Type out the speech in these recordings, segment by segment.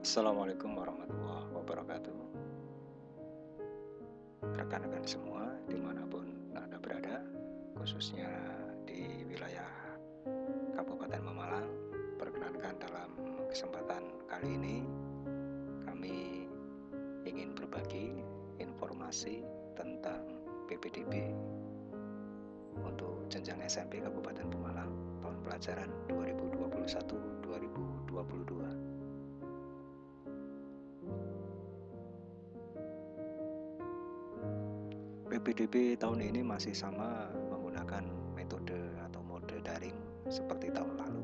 Assalamualaikum warahmatullahi wabarakatuh. Rekan-rekan semua dimanapun Anda berada, khususnya di wilayah Kabupaten Pemalang. Perkenankan dalam kesempatan kali ini kami ingin berbagi informasi tentang PPDB untuk jenjang SMP Kabupaten Pemalang tahun pelajaran 2021-2022. PPDB tahun ini masih sama menggunakan metode atau mode daring seperti tahun lalu.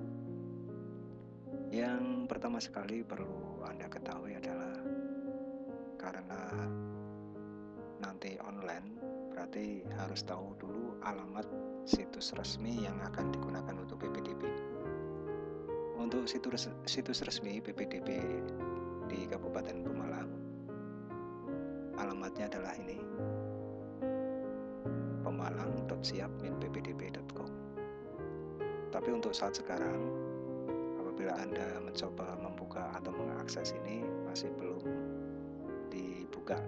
Yang pertama sekali perlu Anda ketahui adalah karena nanti online, berarti harus tahu dulu alamat situs resmi yang akan digunakan untuk PPDB. Untuk situs resmi PPDB di Kabupaten Pemalang, alamatnya adalah ini: pemalang.siap-ppdb.com. Tapi untuk saat sekarang, apabila Anda mencoba membuka atau mengakses ini masih belum dibuka.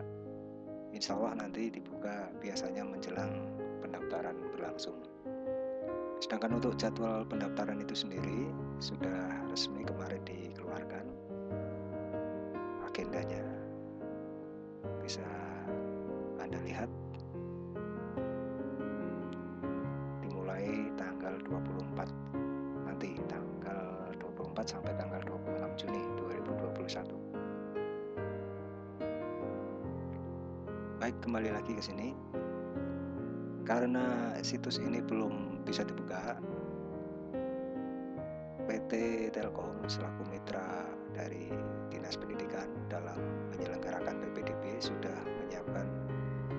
Insya Allah nanti dibuka biasanya menjelang pendaftaran berlangsung. Sedangkan untuk jadwal pendaftaran itu sendiri sudah resmi kemarin dikeluarkan agendanya. Bisa Anda lihat dimulai tanggal 24 nanti, tanggal 24 sampai tanggal 26 Juni 2021. Baik, kembali lagi ke sini. Karena situs ini belum bisa dibuka, PT Telkom selaku mitra dari Dinas Pendidikan dalam menyelenggarakan PPDB sudah menyiapkan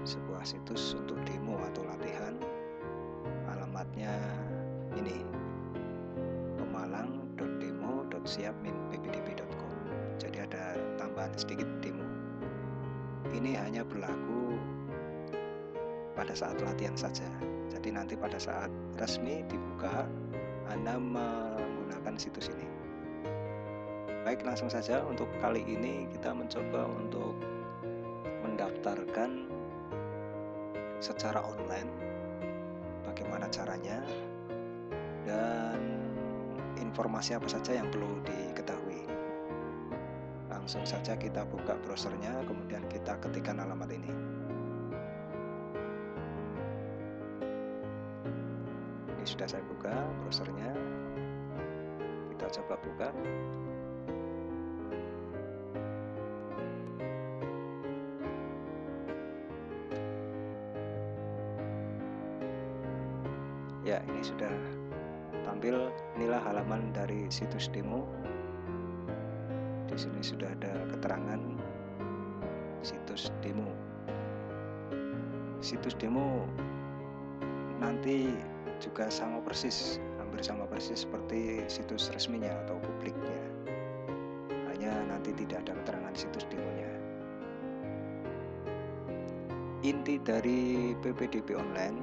sebuah situs untuk demo atau latihan. Alamatnya ini: pemalang.demo.siap-ppdb.com. Jadi ada tambahan sedikit demo. Ini hanya berlaku pada saat latihan saja. Jadi nanti pada saat resmi dibuka, Anda menggunakan situs ini. Baik, langsung saja untuk kali ini kita mencoba untuk mendaftarkan secara online. Bagaimana caranya dan informasi apa saja yang perlu diketahui. Langsung saja kita buka browsernya, kemudian kita ketikkan alamat ini. Ini sudah saya buka browsernya. Kita coba buka. Ya, ini sudah tampil. Inilah halaman dari situs demo. Di sini sudah ada keterangan situs demo. Situs demo nanti juga sama persis, hampir sama persis seperti situs resminya atau publiknya. Hanya nanti tidak ada keterangan situs demonya. Inti dari PPDB online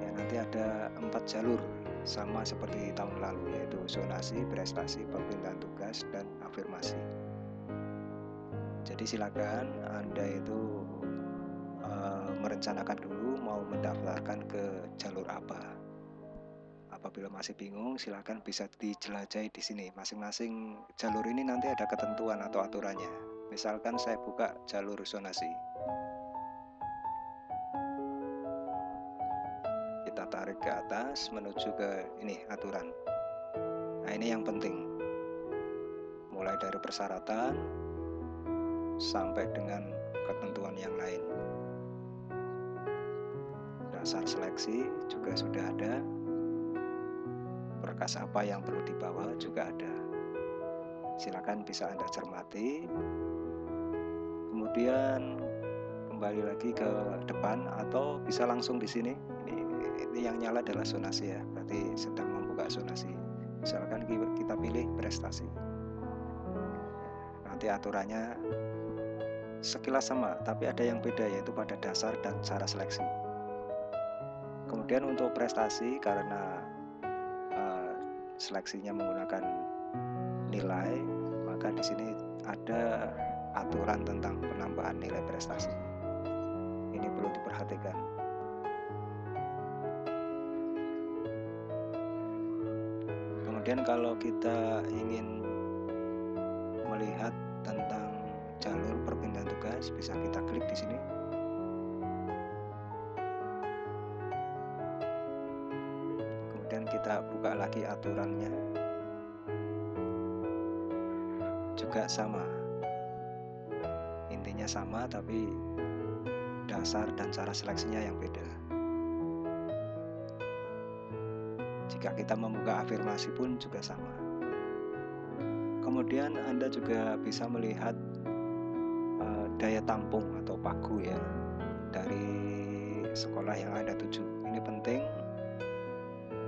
ya, nanti ada 4 jalur sama seperti tahun lalu, yaitu zonasi, prestasi, perpindahan tugas, dan afirmasi. Jadi silakan Anda itu merencanakan dulu mau mendaftarkan ke jalur apa. Apabila masih bingung, silakan bisa dijelajahi di sini. Masing-masing jalur ini nanti ada ketentuan atau aturannya. Misalkan saya buka jalur zonasi. Kita tarik ke atas menuju ke ini aturan. Nah, ini yang penting. Mulai dari persyaratan sampai dengan ketentuan yang lain. Dasar seleksi juga sudah ada. Berkas apa yang perlu dibawa juga ada. Silakan bisa Anda cermati. Kemudian kembali lagi ke depan atau bisa langsung di sini. Ini yang nyala adalah zonasi ya, berarti sedang membuka zonasi. Misalkan kita pilih prestasi. Nanti aturannya sekilas sama, tapi ada yang beda, yaitu pada dasar dan cara seleksi. Kemudian untuk prestasi, karena seleksinya menggunakan nilai, maka di sini ada aturan tentang penambahan nilai prestasi. Ini perlu diperhatikan. Kemudian kalau kita ingin melihat tentang jalur perpindahan tugas, bisa kita klik di sini. Kemudian kita buka lagi aturannya. Juga sama. Intinya sama, tapi dasar dan cara seleksinya yang beda. Jika kita membuka afirmasi pun juga sama. Kemudian Anda juga bisa melihat daya tampung atau pagu ya dari sekolah yang Anda tuju. Ini penting.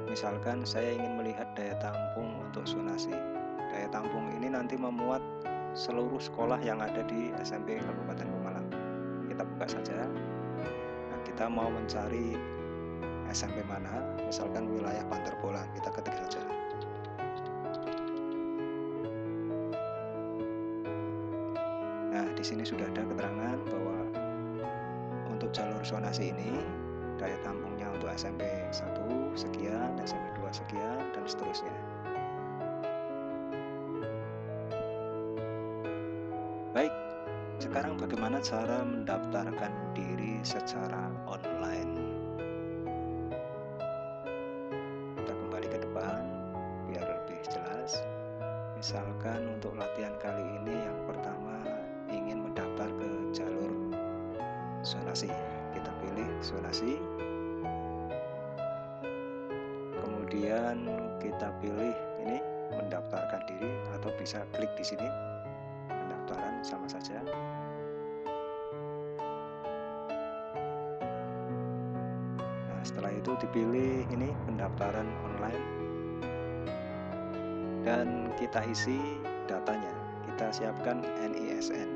Misalkan saya ingin melihat daya tampung untuk zonasi. Daya tampung ini nanti memuat seluruh sekolah yang ada di SMP Kabupaten Pemalang. Kita buka saja. Nah, kita mau mencari SMP mana, misalkan wilayah Bantar Bolang, kita ketik saja. Nah, di sini sudah ada keterangan bahwa untuk jalur zonasi ini daya tampungnya untuk SMP 1 sekian, SMP 2 sekian, dan seterusnya. Baik, sekarang bagaimana cara mendaftarkan diri secara online? Kita kembali ke depan biar lebih jelas. Misalkan untuk latihan kali ini yang pertama ingin mendaftar ke jalur zonasi. Kita pilih zonasi. Kemudian kita pilih ini mendaftarkan diri, atau bisa klik di sini. Pendaftaran sama saja. Nah, setelah itu dipilih ini pendaftaran online dan kita isi datanya. Kita siapkan NISN.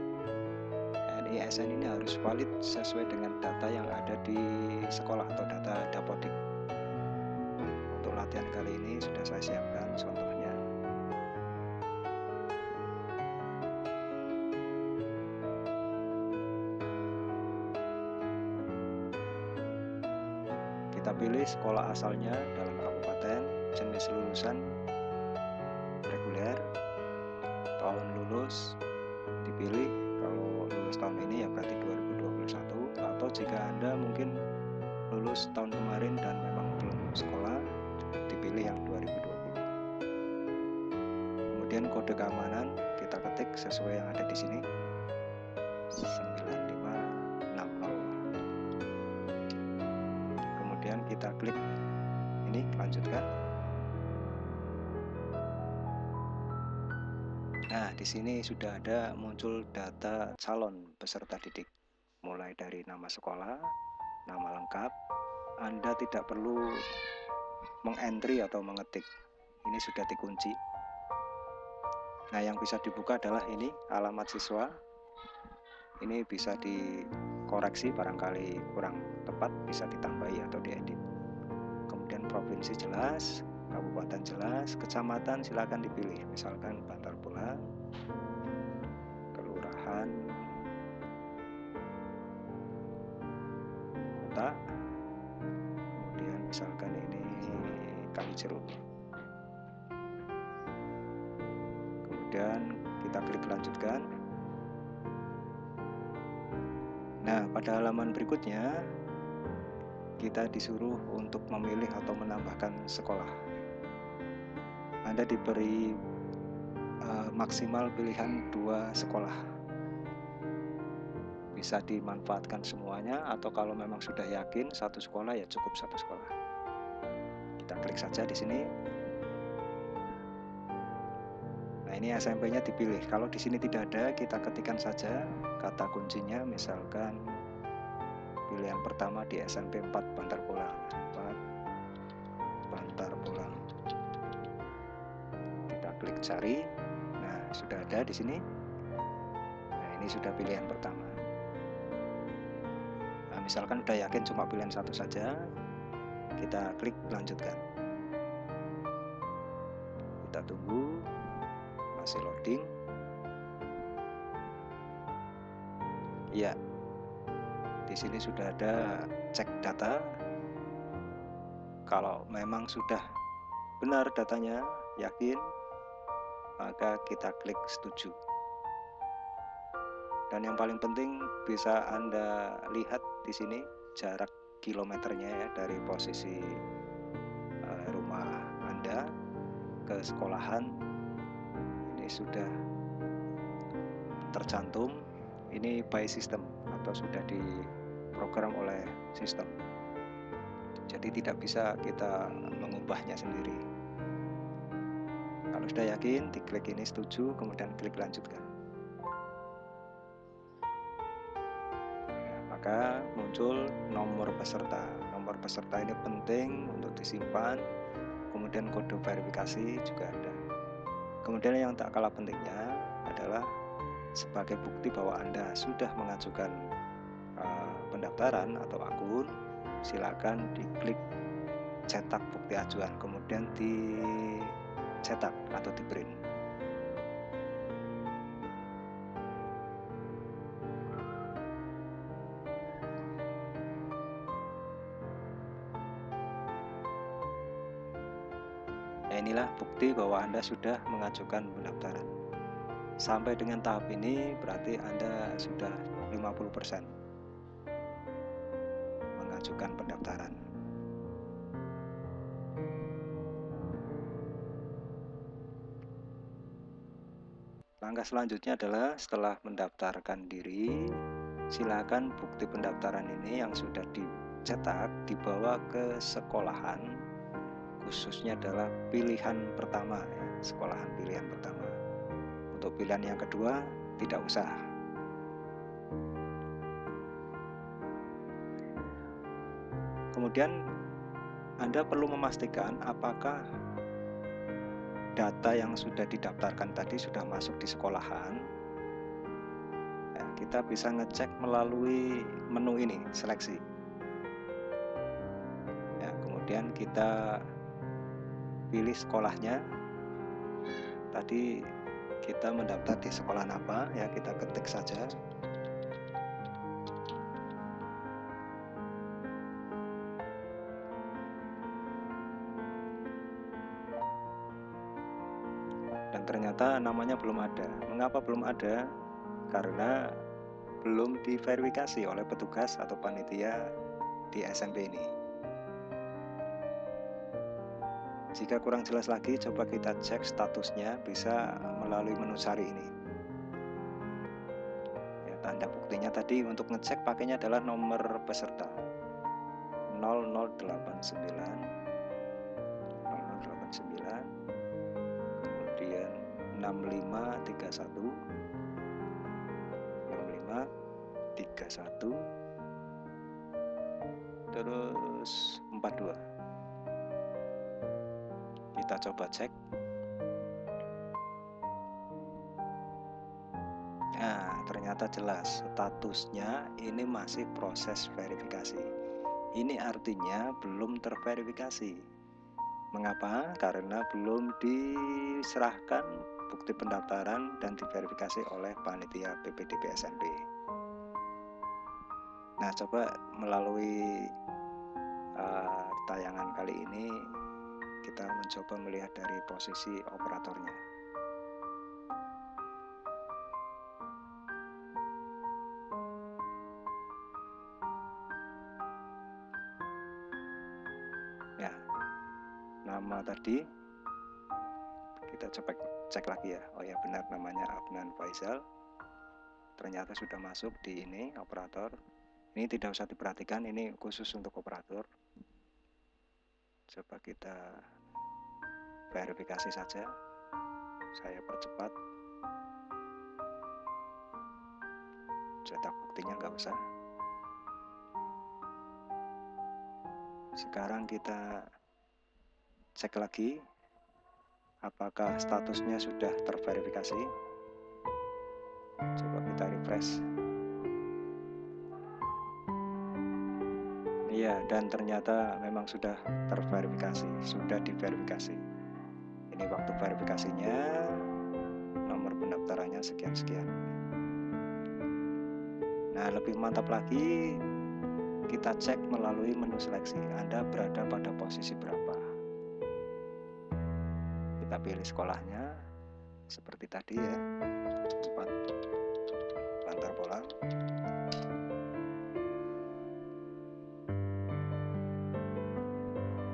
NISN ini harus valid sesuai dengan data yang ada di sekolah atau data Dapodik. Untuk latihan kali ini sudah saya siapkan contohnya. Kita pilih sekolah asalnya dalam kabupaten, jenis lulusan reguler, tahun lulus dipilih. Kalau lulus tahun ini ya berarti 2021, atau jika Anda mungkin lulus tahun kemarin dan memang belum sekolah, dipilih yang 2020. Kemudian kode keamanan kita ketik sesuai yang ada di sini, 9560. Kemudian kita klik ini lanjutkan. Nah, di sini sudah ada muncul data calon peserta didik, mulai dari nama sekolah, nama lengkap. Anda tidak perlu mengentry atau mengetik, ini sudah dikunci. Nah, yang bisa dibuka adalah ini alamat siswa. Ini bisa dikoreksi barangkali kurang tepat, bisa ditambahi atau diedit. Kemudian provinsi jelas, kabupaten jelas, kecamatan silakan dipilih, misalkan Bantar Bolang, kelurahan, kota, kemudian misalkan ini Kalijeruk. Kemudian kita klik lanjutkan. Nah, pada halaman berikutnya kita disuruh untuk memilih atau menambahkan sekolah. Anda diberi maksimal pilihan 2 sekolah. Bisa dimanfaatkan semuanya, atau kalau memang sudah yakin 1 sekolah ya cukup 1 sekolah. Kita klik saja di sini. Nah, ini SMP-nya dipilih. Kalau di sini tidak ada, kita ketikkan saja kata kuncinya, misalkan pilihan pertama di SMP 4 Bantar Bolang. 4 Bantar Bolang. Kita klik cari. Nah, sudah ada di sini. Nah, ini sudah pilihan pertama. Nah, misalkan udah yakin cuma pilihan 1 saja, kita klik lanjutkan. Kita tunggu, masih loading. Iya, di sini sudah ada cek data. Kalau memang sudah benar datanya, yakin, maka kita klik setuju. Dan yang paling penting bisa Anda lihat di sini jarak kilometernya ya, dari posisi rumah Anda ke sekolahan. Ini sudah tercantum, ini by system atau sudah diprogram oleh sistem. Jadi tidak bisa kita mengubahnya sendiri. Kalau sudah yakin, diklik ini setuju, kemudian klik lanjutkan. Maka muncul nomor peserta. Nomor peserta ini penting untuk disimpan. Kemudian kode verifikasi juga ada. Kemudian yang tak kalah pentingnya adalah sebagai bukti bahwa Anda sudah mengajukan pendaftaran atau akun, silakan diklik cetak bukti ajuan, kemudian dicetak atau di print. Nah, inilah bukti bahwa Anda sudah mengajukan pendaftaran. Sampai dengan tahap ini berarti Anda sudah 50% mengajukan pendaftaran. Langkah selanjutnya adalah setelah mendaftarkan diri, silakan bukti pendaftaran ini yang sudah dicetak dibawa ke sekolahan, khususnya adalah pilihan pertama ya, sekolahan pilihan pertama. Untuk pilihan yang kedua tidak usah. Kemudian Anda perlu memastikan apakah data yang sudah didaftarkan tadi sudah masuk di sekolahan. Ya, kita bisa ngecek melalui menu ini, seleksi. Ya, kemudian kita pilih sekolahnya. Tadi kita mendaftar di sekolah apa ya, kita ketik saja. Dan ternyata namanya belum ada. Mengapa belum ada? Karena belum diverifikasi oleh petugas atau panitia di SMP ini. Jika kurang jelas lagi, coba kita cek statusnya bisa melalui menu cari ini. Ya, tanda buktinya tadi untuk ngecek pakainya adalah nomor peserta 0089 kemudian 6531 terus 42. Kita coba cek. Nah, ternyata jelas statusnya ini masih proses verifikasi. Ini artinya belum terverifikasi. Mengapa? Karena belum diserahkan bukti pendaftaran dan diverifikasi oleh panitia PPDB SMP. Nah, coba melalui tayangan kali ini kita mencoba melihat dari posisi operatornya. Ya, nama tadi kita coba cek lagi ya. Oh ya, benar, namanya Adnan Faisal. Ternyata sudah masuk di ini operator. Ini tidak usah diperhatikan, ini khusus untuk operator. Coba kita verifikasi saja. Saya percepat. Cetak buktinya nggak usah. Sekarang kita cek lagi apakah statusnya sudah terverifikasi. Coba kita refresh. Iya, dan ternyata memang sudah terverifikasi, sudah diverifikasi. Ini waktu verifikasinya, nomor pendaftarannya sekian-sekian. Nah, lebih mantap lagi, kita cek melalui menu seleksi, Anda berada pada posisi berapa. Kita pilih sekolahnya, seperti tadi ya, 4 Bantar Bolang.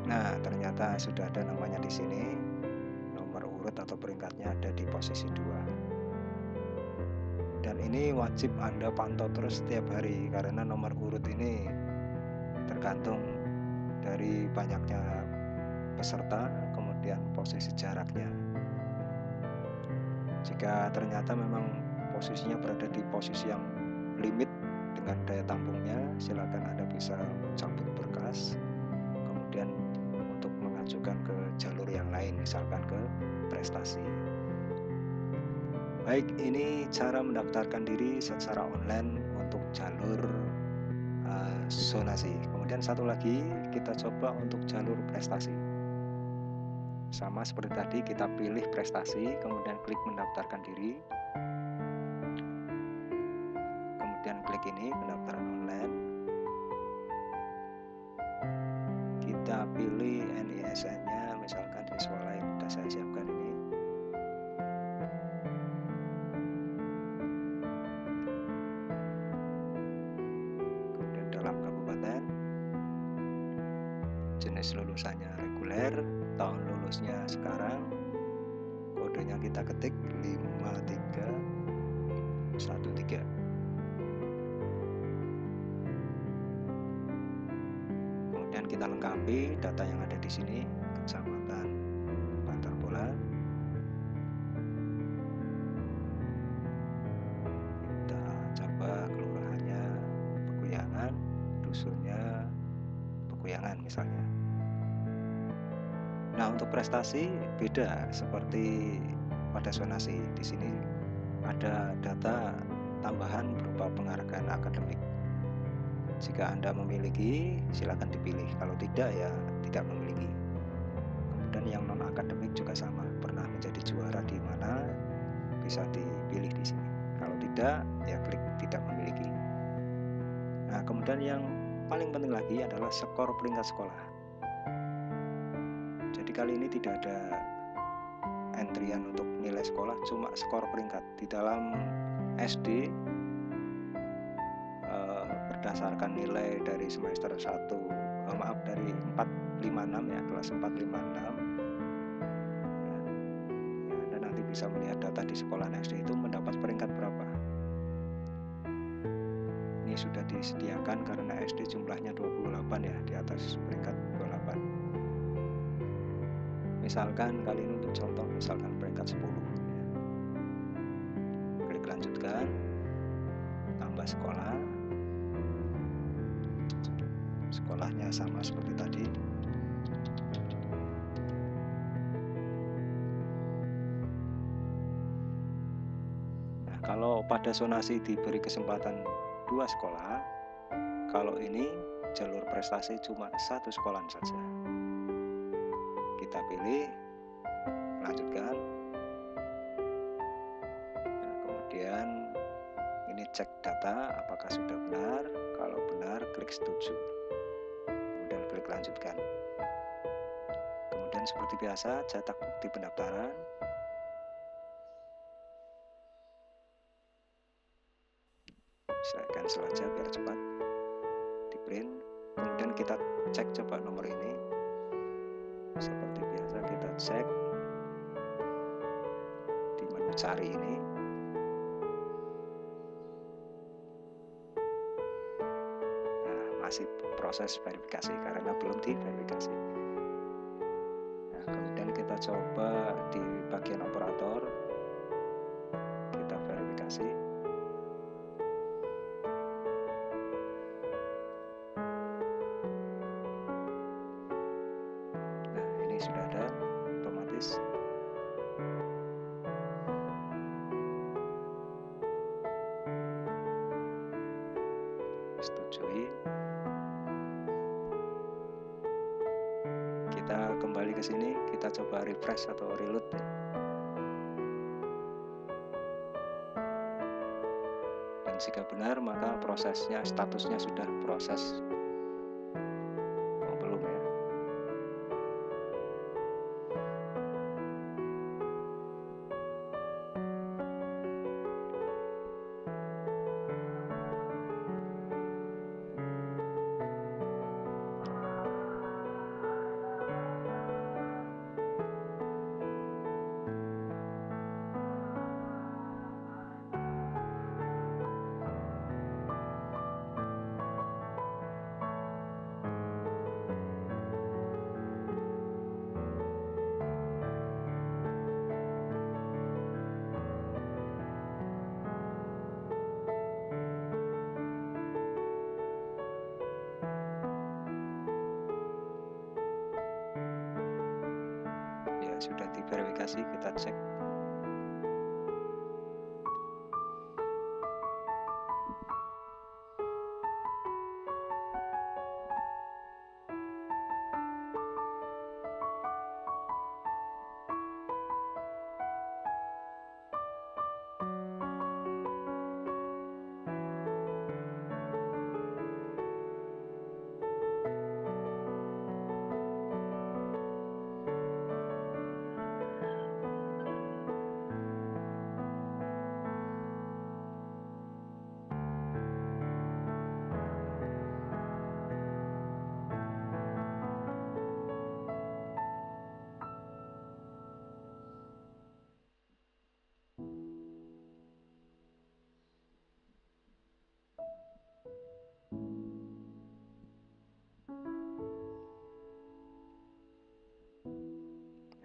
Nah, ternyata sudah ada namanya di sini. Nomor urut atau peringkatnya ada di posisi 2. Dan ini wajib Anda pantau terus setiap hari, karena nomor urut ini tergantung dari banyaknya peserta, kemudian posisi jaraknya. Jika ternyata memang posisinya berada di posisi yang limit dengan daya tampungnya, silakan Anda bisa cabut berkas, kemudian untuk mengajukan ke jalur yang lain, misalkan ke prestasi. Baik, ini cara mendaftarkan diri secara online untuk jalur zonasi. Kemudian satu lagi, kita coba untuk jalur prestasi. Sama seperti tadi, kita pilih prestasi, kemudian klik mendaftarkan diri, kemudian klik ini pendaftaran online. Kita pilih NISN-nya, misalkan siswa lain sudah saya siapkan ini. Kemudian dalam kabupaten, jenis lulusannya reguler, tahun lulusnya sekarang, kodenya kita ketik 5313. Kemudian kita lengkapi data yang ada di sini, Kecamatan Bantar Bolang. Kita coba kelurahannya Peguyangan, dusunnya Peguyangan misalnya. Nah, untuk prestasi beda seperti pada zonasi. Di sini ada data tambahan berupa penghargaan akademik. Jika Anda memiliki, silakan dipilih. Kalau tidak, ya tidak memiliki. Kemudian yang non akademik juga sama, pernah menjadi juara di mana, bisa dipilih di sini. Kalau tidak, ya klik tidak memiliki. Nah, kemudian yang paling penting lagi adalah skor peringkat sekolah. Jadi kali ini tidak ada entrian untuk nilai sekolah, cuma skor peringkat. Di dalam SD berdasarkan nilai dari semester 1, dari 456 ya, kelas 456 ya, Anda nanti bisa melihat data di sekolah SD itu mendapat peringkat berapa. Ini sudah disediakan karena SD jumlahnya 28 ya, di atas peringkat 28. Misalkan kali ini untuk contoh, misalkan peringkat 10 ya. Klik lanjutkan, tambah sekolah. Sekolahnya sama seperti tadi. Nah, kalau pada zonasi diberi kesempatan 2 sekolah, kalau ini jalur prestasi cuma 1 sekolah saja. Kita pilih, lanjutkan. Nah, kemudian ini cek data apakah sudah benar. Kalau benar, klik setuju. Kemudian klik lanjutkan. Kemudian seperti biasa, cetak bukti pendaftaran. Saya cancel saja biar cepat. Di print. Kemudian kita cek coba nomor ini. Seperti biasa kita cek di menu cari ini. Nah, masih proses verifikasi karena belum diverifikasi. Nah, kemudian kita coba di bagian operator, kita verifikasi. Nah, ini sudah ada otomatis. Setujui. Kita kembali ke sini, kita coba refresh atau reload ya. Dan Dan jika benar, maka prosesnya, statusnya sudah proses. Oh, belum ya. Ya, sudah diverifikasi, kita cek.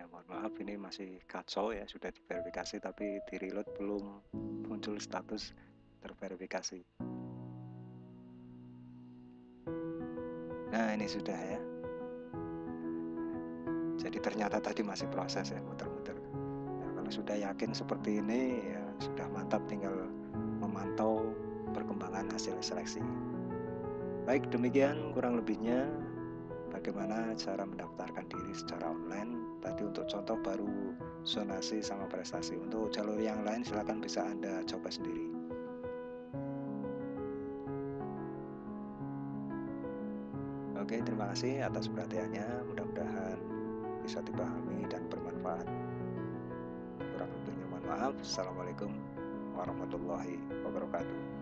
Ya, mohon maaf, ini masih kacau ya, sudah diverifikasi tapi di reload belum muncul status terverifikasi. Nah, ini sudah ya. Jadi ternyata tadi masih proses ya, muter-muter. Nah, kalau sudah yakin seperti ini ya sudah mantap, tinggal memantau perkembangan hasil seleksi. Baik, demikian kurang lebihnya bagaimana cara mendaftarkan diri secara online. Tadi untuk contoh baru zonasi sama prestasi. Untuk jalur yang lain silakan bisa Anda coba sendiri. Oke, terima kasih atas perhatiannya. Mudah-mudahan bisa dipahami dan bermanfaat. Kurang lebihnya mohon maaf. Assalamualaikum warahmatullahi wabarakatuh.